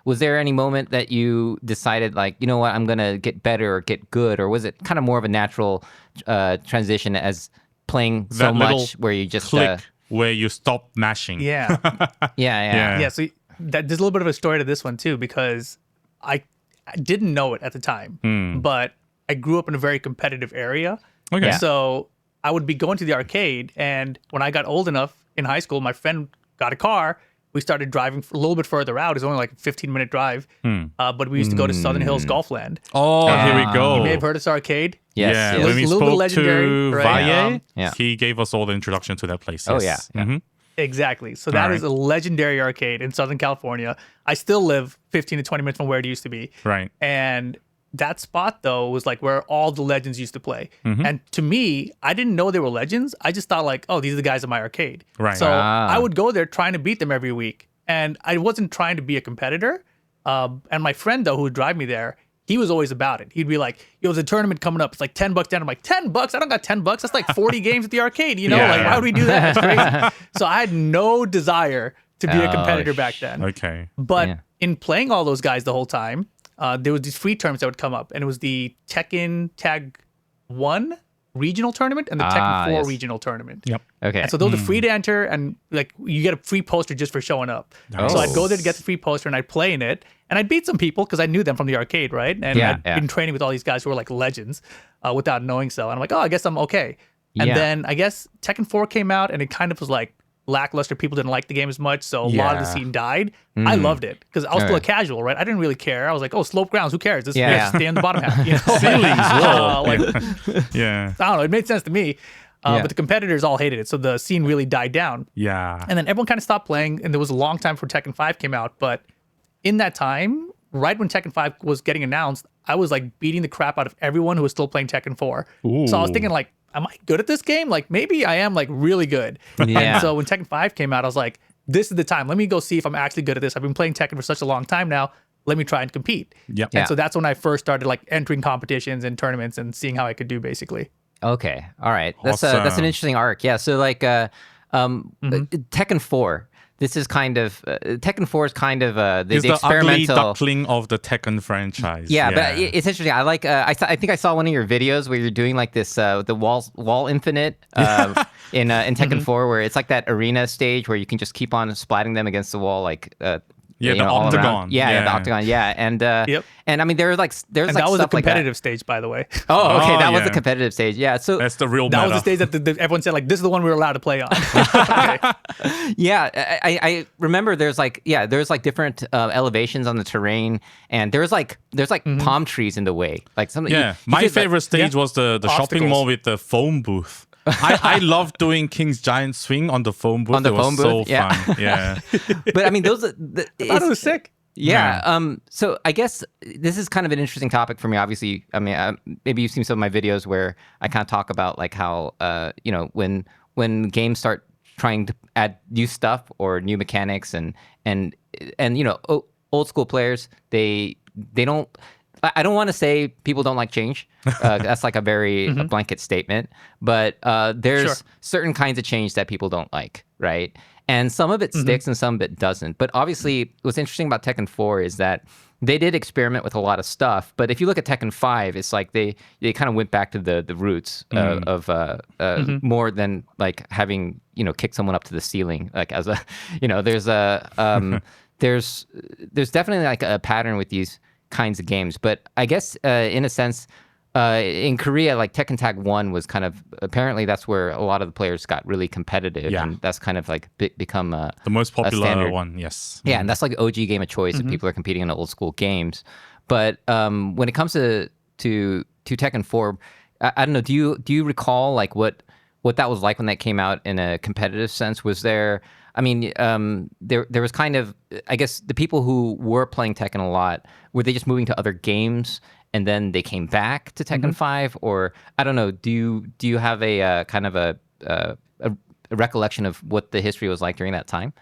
was there any moment that you decided like, you know what, I'm gonna get better or get good, or was it kind of more of a natural transition as playing so much where you just click where you stop mashing? Yeah. yeah. So there's a little bit of a story to this one too, because I didn't know it at the time, but I grew up in a very competitive area. Okay. So I would be going to the arcade, and when I got old enough in high school, my friend got a car. We started driving a little bit further out. It's only like a 15-minute drive. But we used to go to Southern Hills Golfland. Oh, here we go. You may have heard of this arcade. Yes. Yeah, yes. when we a little bit spoke legendary, to right? Valle, he gave us all the introduction to that place. Oh, Yes. yeah. Mhm. Exactly. So that is a legendary arcade in Southern California. I still live 15 to 20 minutes from where it used to be. Right. And that spot, though, was like where all the legends used to play. And to me, I didn't know they were legends. I just thought like, oh, these are the guys at my arcade. Right. So I would go there trying to beat them every week. And I wasn't trying to be a competitor. And my friend, though, who would drive me there, he was always about it. He'd be like, yo, there's a tournament coming up. It's like $10 down. I'm like, $10? I don't got $10. That's like 40 games at the arcade. You know, like, why would we do that? It's crazy. So I had no desire to be a competitor back then. Okay. But in playing all those guys the whole time, there was these free tournaments that would come up. And it was the Tekken Tag 1 regional tournament and the Tekken 4 regional tournament. Yep. Okay. And so those are free to enter, and like you get a free poster just for showing up. Oh. So I'd go there to get the free poster, and I'd play in it, and I'd beat some people because I knew them from the arcade, right? And I'd been training with all these guys who were like legends without knowing so. And I'm like, oh, I guess I'm okay. And then I guess Tekken 4 came out, and it kind of was like lackluster. People didn't like the game as much, so a lot of the scene died. I loved it because I was still a casual, right? I didn't really care. I was like, oh, slope grounds, who cares? Just stay in the bottom half. You know? Ceilings, I don't know. It made sense to me. But the competitors all hated it, so the scene really died down. Yeah. And then everyone kind of stopped playing, and there was a long time before Tekken 5 came out. But in that time, right when Tekken 5 was getting announced, I was like beating the crap out of everyone who was still playing Tekken 4. Ooh. So I was thinking like, am I good at this game? Like maybe I am like really good. And so when Tekken 5 came out, I was like, this is the time. Let me go see if I'm actually good at this. I've been playing Tekken for such a long time now. Let me try and compete. Yep. And so that's when I first started like entering competitions and tournaments and seeing how I could do basically. Okay. All right. That's Awesome. an interesting arc. Yeah. So like Tekken 4. This is kind of Tekken 4 is kind of the It's the ugly experimental duckling of the Tekken franchise. Yeah, but it's interesting. I like. I think I saw one of your videos where you're doing like this the wall infinite in Tekken 4, where it's like that arena stage where you can just keep on splatting them against the wall, like the octagon. Yeah, the octagon. Yeah, and and I mean there's like and like that was a stuff like competitive stage, by the way. Oh, okay, that was yeah. the competitive stage. Yeah, so That's the real That meta. was the stage that everyone said like this is the one we were allowed to play on. Okay. yeah, I remember there's like different elevations on the terrain, and there's like palm trees in the way, like something. Yeah, my favorite stage was the shopping Obstacles. mall with the phone booth. I love doing King's Giant Swing on the phone booth. On the it was phone so booth? Yeah. fun. Yeah. But I mean those. I thought it was sick. Yeah. So I guess this is kind of an interesting topic for me. Obviously, I mean, maybe you've seen some of my videos where I kind of talk about like how, when games start trying to add new stuff or new mechanics and old school players, they don't. I don't want to say people don't like change. That's like a very a blanket statement. But there's certain kinds of change that people don't like, right? And some of it sticks and some of it doesn't. But obviously, what's interesting about Tekken 4 is that they did experiment with a lot of stuff. But if you look at Tekken 5, it's like they kind of went back to the roots of more than like having, kick someone up to the ceiling. Like as a, there's a, there's definitely like a pattern with these kinds of games. But I guess in a sense, in Korea, like Tekken Tag 1 was kind of, apparently that's where a lot of the players got really competitive. Yeah. And that's kind of like become The most popular standard one, yes. Yeah, and that's like OG game of choice if people are competing in old school games. But when it comes to Tekken 4, I don't know, do you recall like what that was like when that came out in a competitive sense? Was there, I mean, there was kind of, I guess the people who were playing Tekken a lot, were they just moving to other games and then they came back to Tekken 5? Or I don't know, do you have a kind of a recollection of what the history was like during that time?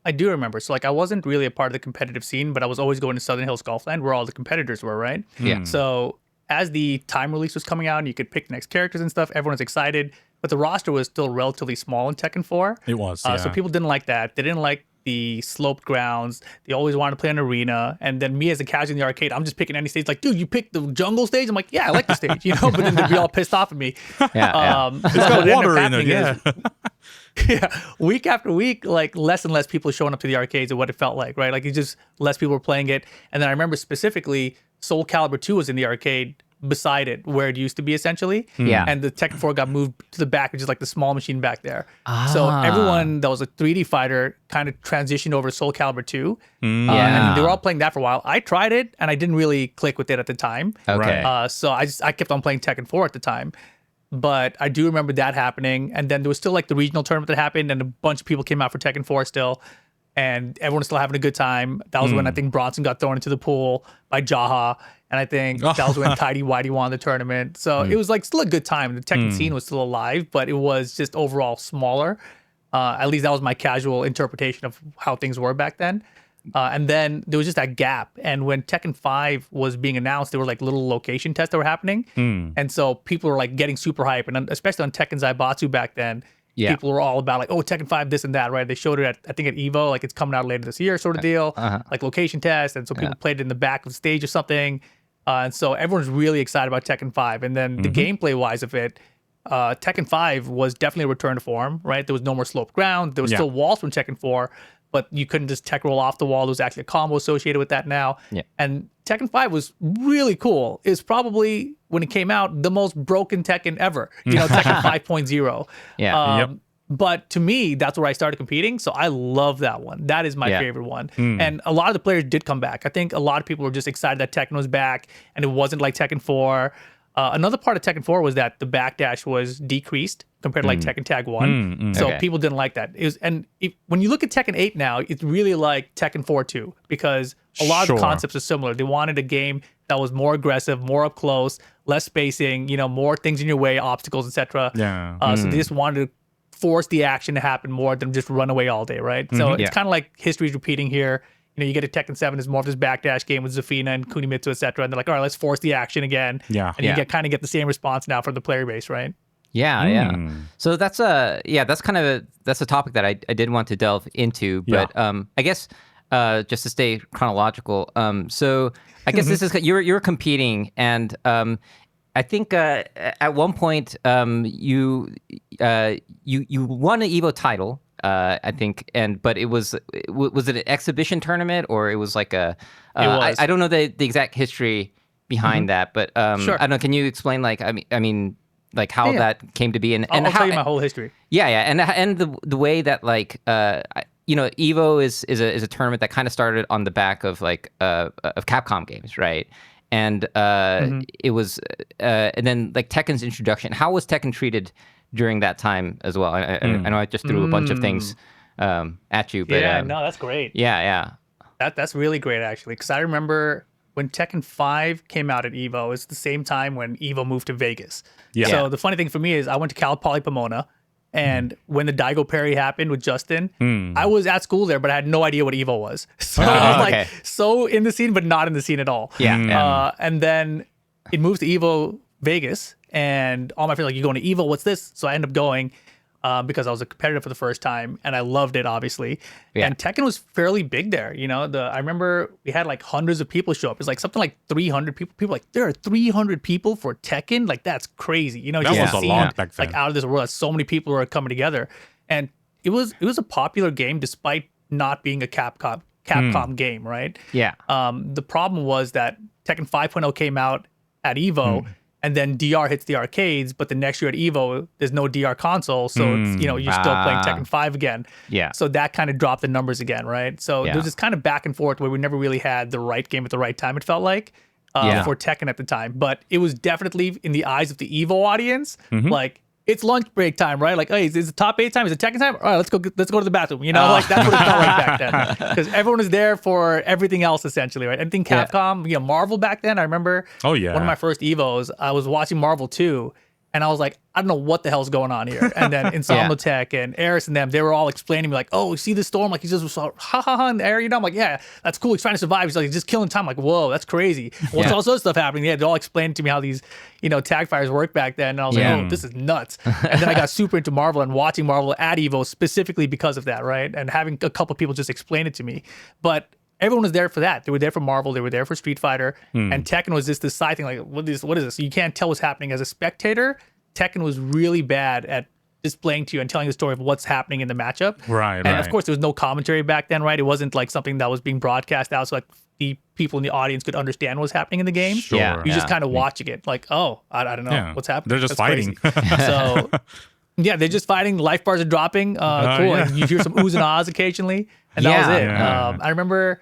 I do remember. So like I wasn't really a part of the competitive scene, but I was always going to Southern Hills Golfland where all the competitors were, right? Yeah. So as the time release was coming out and you could pick the next characters and stuff, everyone was excited. But the roster was still relatively small in Tekken 4. It was, So people didn't like that. They didn't like the sloped grounds. They always wanted to play an arena. And then me as a casual in the arcade, I'm just picking any stage. Like, dude, you picked the jungle stage? I'm like, yeah, I like the stage, you know? But then they'd be all pissed off at me. It's got water in it, yeah. Week after week, like less and less people showing up to the arcades and what it felt like, right? Like it's just less people were playing it. And then I remember specifically Soul Calibur 2 was in the arcade beside it where it used to be essentially. Yeah. And the Tekken 4 got moved to the back, which is like the small machine back there. So everyone that was a 3D fighter kind of transitioned over to Soul Calibur 2. And they were all playing that for a while. I tried it and I didn't really click with it at the time. Okay. So I kept on playing Tekken 4 at the time. But I do remember that happening. And then there was still like the regional tournament that happened and a bunch of people came out for Tekken 4 still. And everyone was still having a good time. That was when I think Bronson got thrown into the pool by Jaha. And I think that was when Tidy Whitey won the tournament. So it was like still a good time. The Tekken scene was still alive, but it was just overall smaller. At least that was my casual interpretation of how things were back then. And then there was just that gap. And when Tekken 5 was being announced, there were like little location tests that were happening. And so people were like getting super hype. And especially on Tekken Zaibatsu back then, people were all about like, oh, Tekken 5, this and that, right? They showed it at, I think at EVO, like it's coming out later this year sort of deal, like location tests. And so people played it in the back of the stage or something. And so everyone's really excited about Tekken 5. And then the gameplay wise of it, Tekken 5 was definitely a return to form, right? There was no more sloped ground. There was still walls from Tekken 4, but you couldn't just tech roll off the wall. There was actually a combo associated with that now. And Tekken 5 was really cool. It's probably, when it came out, the most broken Tekken ever. You know, Tekken 5.0. But to me, that's where I started competing. So I love that one. That is my favorite one. And a lot of the players did come back. I think a lot of people were just excited that Tekken was back and it wasn't like Tekken 4. Another part of Tekken 4 was that the backdash was decreased compared to like Tekken Tag 1. So people didn't like that. When you look at Tekken 8 now, it's really like Tekken 4 2 because a lot of the concepts are similar. They wanted a game that was more aggressive, more up close, less spacing, you know, more things in your way, obstacles, etc. So they just wanted to force the action to happen more than just run away all day, right? So it's kind of like history's repeating here. You know, you get a Tekken 7 is more of this backdash game with Zafina and Kunimitsu, etc. And they're like, all right, let's force the action again. And you kind of get the same response now from the player base, right? So that's a topic that I did want to delve into, but I guess just to stay chronological. So I guess this is you're competing, and I think at one point you won an EVO title. I think, but it was it an exhibition tournament or it was like a? I don't know the exact history behind that, but I don't know. Can you explain like I mean like how that came to be and I'll how, tell you my whole history. And the way that like you know, EVO is a tournament that kind of started on the back of like of Capcom games, right? And it was and then like Tekken's introduction. How was Tekken treated during that time as well? I know I just threw a bunch of things at you, but no, that's great. That's really great actually, because I remember when Tekken 5 came out at EVO, it's the same time when EVO moved to Vegas. So the funny thing for me is I went to Cal Poly Pomona, and when the Daigo Parry happened with Justin, I was at school there, but I had no idea what EVO was. So I was like so in the scene, but not in the scene at all. And then it moves to EVO Vegas, and all my friends were like, you going to EVO? What's this? So I ended up going because I was a competitor for the first time, and I loved it, obviously. And Tekken was fairly big there. You know, I remember we had like hundreds of people show up. It's like something like 300 people. People were like, there are 300 people for Tekken? Like, that's crazy. You know, that was a lot back then. Like out of this world. So many people were coming together. And it was a popular game despite not being a Capcom game, right? The problem was that Tekken 5.0 came out at EVO, and then DR hits the arcades, but the next year at EVO, there's no DR console, so it's, you know, you're still playing Tekken 5 again. So that kind of dropped the numbers again, right? So there was this kind of back and forth where we never really had the right game at the right time, it felt like, for Tekken at the time. But it was definitely, in the eyes of the EVO audience, like, it's lunch break time, right? Like, hey, is it top 8 time? Is it Tekken time? All right, let's go to the bathroom. You know, like that's what it felt like back then, because everyone was there for everything else essentially, right? Anything Capcom, you know, Marvel back then. I remember. One of my first Evos, I was watching Marvel 2, And I was like, I don't know what the hell's going on here. And then Insomnotech and Eris and them, they were all explaining to me like, oh, see the storm? Like, he's just ha ha ha in the air. You know, I'm like, yeah, that's cool. He's trying to survive. He's like, he's just killing time. I'm like, whoa, that's crazy. What's all sorts of stuff happening? Yeah, they all explained to me how these, tag fires work back then. And I was like, oh, this is nuts. And then I got super into Marvel and watching Marvel at EVO specifically because of that, right? And having a couple people just explain it to me. But everyone was there for that. They were there for Marvel. They were there for Street Fighter. And Tekken was just this side thing like, what is this? You can't tell what's happening as a spectator. Tekken was really bad at displaying to you and telling the story of what's happening in the matchup. Right. And of course, there was no commentary back then, right? It wasn't like something that was being broadcast out so like the people in the audience could understand what's happening in the game. Sure. You just kind of watching it like, oh, I don't know what's happening. They're just fighting. So, yeah, they're just fighting. Life bars are dropping. Cool. And you hear some oohs and ahs occasionally. And that was it. I remember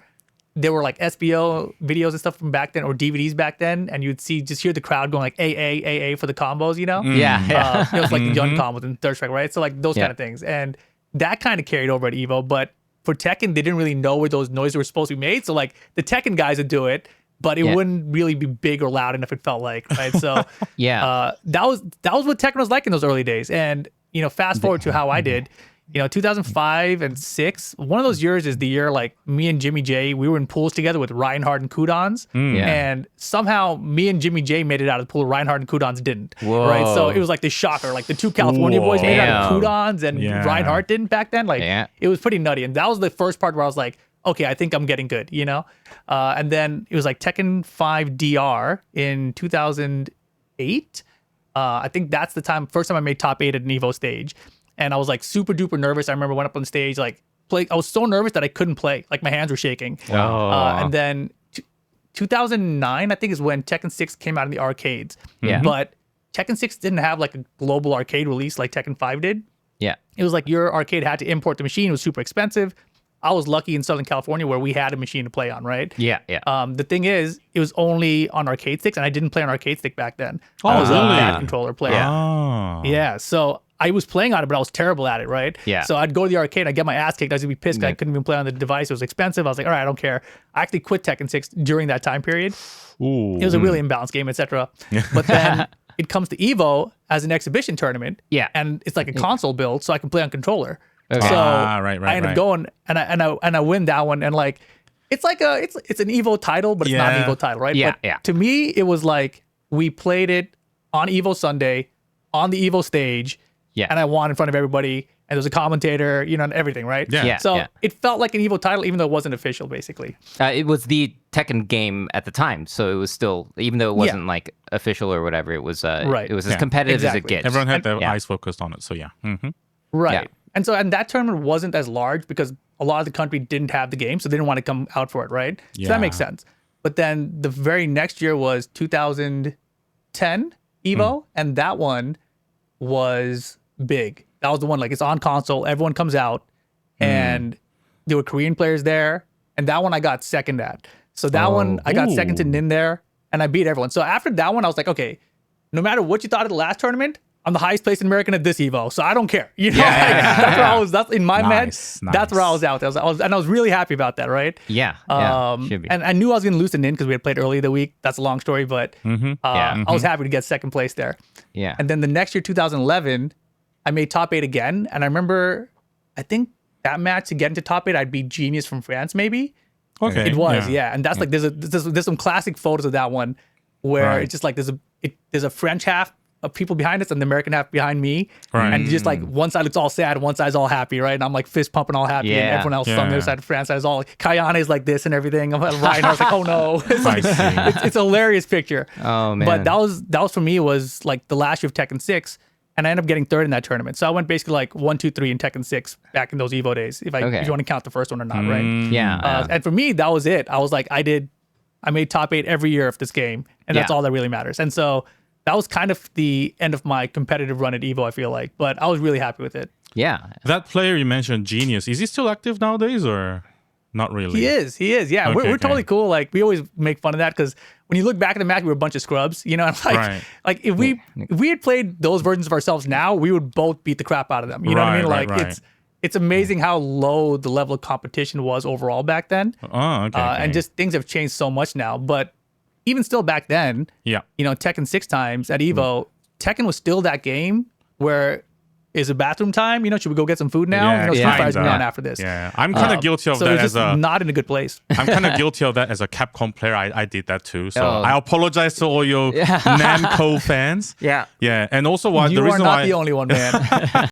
there were like SBO videos and stuff from back then or DVDs back then, and you'd just hear the crowd going like AA for the combos, you know? It was like the young combos and Third Strike, right? So like those kind of things. And that kind of carried over at EVO, but for Tekken, they didn't really know where those noises were supposed to be made. So like the Tekken guys would do it, but it wouldn't really be big or loud enough, it felt like, right? So that was what Tekken was like in those early days. And, fast forward to how I did, 2005 and 6, one of those years is the year like me and Jimmy J, we were in pools together with Reinhardt and Kudons. And somehow me and Jimmy J made it out of the pool. Reinhardt and Kudons didn't. Right. So it was like the shocker. Like the two California boys made it out of Kudons and Reinhardt didn't back then. Like it was pretty nutty. And that was the first part where I was like, okay, I think I'm getting good, And then it was like Tekken 5 DR in 2008. I think that's the first time I made top 8 at an EVO stage. And I was like super duper nervous. I remember went up on stage, I was so nervous that I couldn't play. Like my hands were shaking. And then 2009, I think, is when Tekken 6 came out in the arcades. But Tekken 6 didn't have like a global arcade release like Tekken 5 did. It was like your arcade had to import the machine. It was super expensive. I was lucky in Southern California where we had a machine to play on, right? The thing is, it was only on arcade sticks, and I didn't play on arcade stick back then. I was a bad controller player. So I was playing on it, but I was terrible at it, right? So I'd go to the arcade, I'd get my ass kicked, I'd be pissed I couldn't even play on the device. It was expensive. I was like, all right, I don't care. I actually quit Tekken 6 during that time period. It was a really imbalanced game, etc. But then it comes to EVO as an exhibition tournament. And it's like a console build, so I can play on controller. So I end up going and I win that one, and like it's like it's an EVO title, but it's not an EVO title, right? But to me, it was like we played it on EVO Sunday on the EVO stage. And I won in front of everybody, and there was a commentator, and everything, right? So it felt like an EVO title, even though it wasn't official, basically. It was the Tekken game at the time, so it was still, even though it wasn't like official or whatever, it was it was as competitive as it gets. Everyone had their eyes focused on it, so Right. And so, and that tournament wasn't as large because a lot of the country didn't have the game, so they didn't want to come out for it, right? So that makes sense. But then the very next year was 2010 EVO, and that one was big. That was the one, like, it's on console, everyone comes out, and there were Korean players there, and that one I got second at. So that one, I got second to Nin there, and I beat everyone. So after that one, I was like, okay, no matter what you thought of the last tournament, I'm the highest placed American at this EVO, so I don't care. That's where I was. That's in my head. That's where I was out. I was really happy about that, right? Should be. And I knew I was going to lose to Nin because we had played earlier the week. That's a long story, but I was happy to get second place there. And then the next year, 2011, I made top 8 again, and I remember, I think that match to get into top 8, I'd beat Genius from France, maybe. Okay. It was, and that's like there's some classic photos of that one where it's just like there's a French half of people behind us and the American half behind me. And just like one side looks all sad, one side's all happy, right? And I'm like fist pumping all happy, and everyone else on the other side of France is all like, Kayane is like this and everything. I'm like, Ryan, I was like, oh no. It's like, it's a hilarious picture. Oh man. But that was for me, was like the last year of Tekken 6. And I ended up getting third in that tournament. So I went basically like 1, 2, 3 in Tekken 6 back in those EVO days, if you want to count the first one or not, right? And for me, that was it. I was like, I made top 8 every year of this game, and that's all that really matters. And so that was kind of the end of my competitive run at EVO, I feel like. But I was really happy with it. That player you mentioned, Genius, is he still active nowadays or not really? He is. Yeah, we're totally cool. Like, we always make fun of that because when you look back at the match, we were a bunch of scrubs, and like if we had played those versions of ourselves now, we would both beat the crap out of them. You know what I mean? Like it's amazing how low the level of competition was overall back then. And just things have changed so much now. But even still back then, Tekken 6 times at EVO, Tekken was still that game where is it bathroom time? Should we go get some food now? Street Fighter's going on after this. Yeah, I'm kind of guilty of so that it's just not in a good place. I'm kind of guilty of that as a Capcom player. I did that too. So I apologize to all your Namco fans. Yeah. Yeah, and also the You reason are not why the only one, man.